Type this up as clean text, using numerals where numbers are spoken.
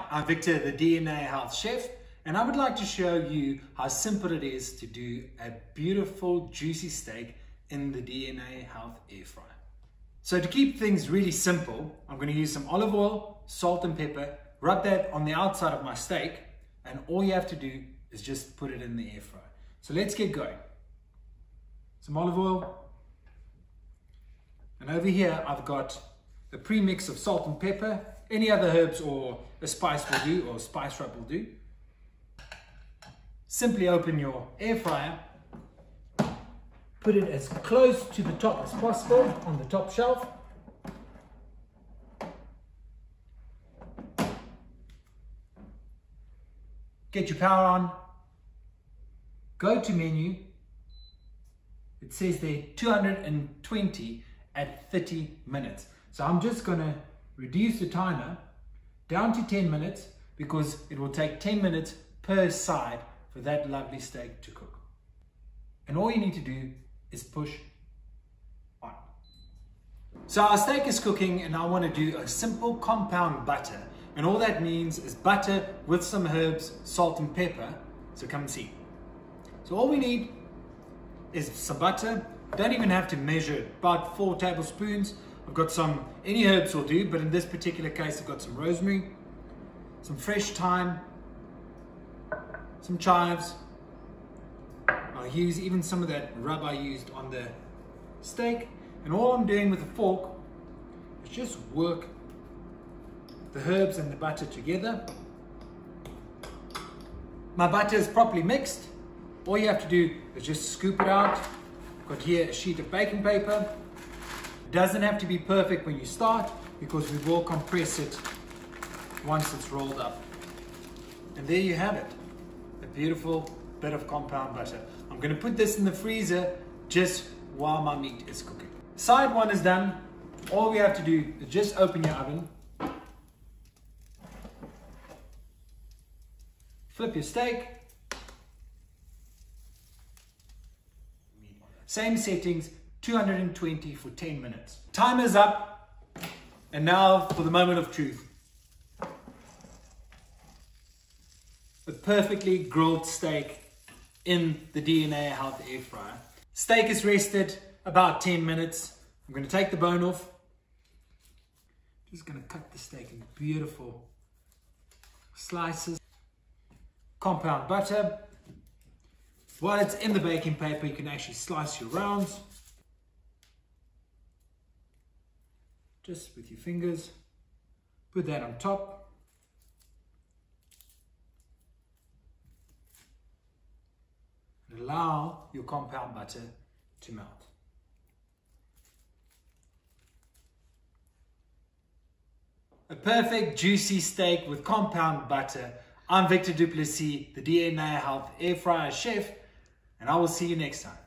Hi, I'm Victor, the DNA Health Chef, and I would like to show you how simple it is to do a beautiful juicy steak in the DNA Health Air Fryer. So to keep things really simple, I'm going to use some olive oil, salt and pepper, rub that on the outside of my steak, and all you have to do is just put it in the air fryer. So let's get going. Some olive oil, and over here I've got a pre-mix of salt and pepper. Any other herbs or a spice will do, or spice rub will do. Simply open your air fryer, put it as close to the top as possible on the top shelf. Get your power on, go to menu. It says there 220 at 30 minutes. So I'm just going to reduce the timer down to 10 minutes because it will take 10 minutes per side for that lovely steak to cook. And all you need to do is push on. So our steak is cooking and I want to do a simple compound butter. And all that means is butter with some herbs, salt and pepper. So come and see. So all we need is some butter. Don't even have to measure it, about 4 tablespoons. I've got some, any herbs will do, but in this particular case I've got some rosemary, some fresh thyme, some chives. I'll use even some of that rub I used on the steak. And all I'm doing with a fork is just work the herbs and the butter together. My butter is properly mixed. All you have to do is just scoop it out. I've got here a sheet of baking paper. It doesn't have to be perfect when you start because we will compress it once it's rolled up. And there you have it, a beautiful bit of compound butter. I'm going to put this in the freezer just while my meat is cooking. Side one is done. All we have to do is just open your oven, flip your steak, same settings, 220 for 10 minutes. Timer's up, and now for the moment of truth. A perfectly grilled steak in the DNA Health Air Fryer. Steak is rested about 10 minutes. I'm going to take the bone off. Just going to cut the steak in beautiful slices. Compound butter. While it's in the baking paper, you can actually slice your rounds. Just with your fingers. Put that on top. And allow your compound butter to melt. A perfect juicy steak with compound butter. I'm Victor Duplessis, the DNA Health Air Fryer Chef, and I will see you next time.